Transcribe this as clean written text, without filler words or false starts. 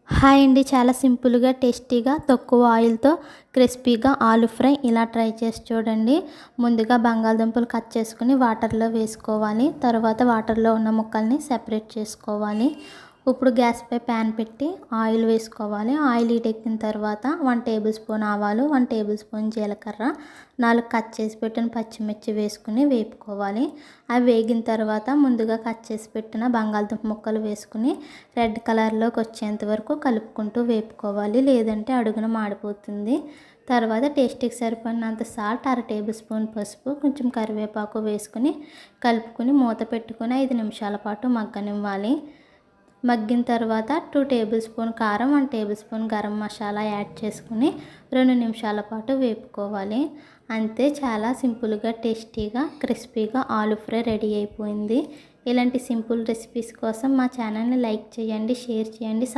Hi అండి. చాలా సింపుల్‌గా, టేస్టీగా, తక్కువ ఆయిల్‌తో క్రిస్పీగా ఆలు ఫ్రై ఇలా ట్రై చేసి చూడండి. ముందుగా బంగాళదుంపలు కట్ చేసుకొని వాటర్‌లో వేసుకోవాలి. తర్వాత వాటర్‌లో ఉన్న ముక్కల్ని సెపరేట్ చేసుకోవాలి. ఇప్పుడు గ్యాస్‌పై ప్యాన్ పెట్టి ఆయిల్ వేసుకోవాలి. ఆయిల్ హీట్ ఎక్కిన తర్వాత 1 టేబుల్ స్పూన్ ఆవాలు, 1 టేబుల్ స్పూన్ జీలకర్ర, 4 కట్ చేసి పెట్టిన పచ్చిమిర్చి వేసుకుని వేపుకోవాలి. అవి వేగిన తర్వాత ముందుగా కట్ చేసి పెట్టిన బంగాళదుంప ముక్కలు వేసుకుని రెడ్ కలర్లోకి వచ్చేంత వరకు కలుపుకుంటూ వేపుకోవాలి. లేదంటే అడుగున మాడిపోతుంది. తర్వాత టేస్ట్‌కి సరిపడినంత సాల్ట్, 1/2 టేబుల్ స్పూన్ పసుపు, కొంచెం కరివేపాకు వేసుకుని కలుపుకొని మూత పెట్టుకొని 5 నిమిషాల పాటు మగ్గనివ్వాలి. మగ్గిన తర్వాత 2 టేబుల్ స్పూన్ కారం, 1 table spoon garam masala add చేసుకుని 2 నిమిషాల పాటు వేపుకోవాలి. అంతే, చాలా సింపుల్‌గా, టేస్టీగా, క్రిస్పీగా ఆలు ఫ్రై రెడీ అయిపోయింది. ఇలాంటి సింపుల్ రెసిపీస్ కోసం మా ఛానల్ని లైక్ చేయండి, షేర్ చేయండి,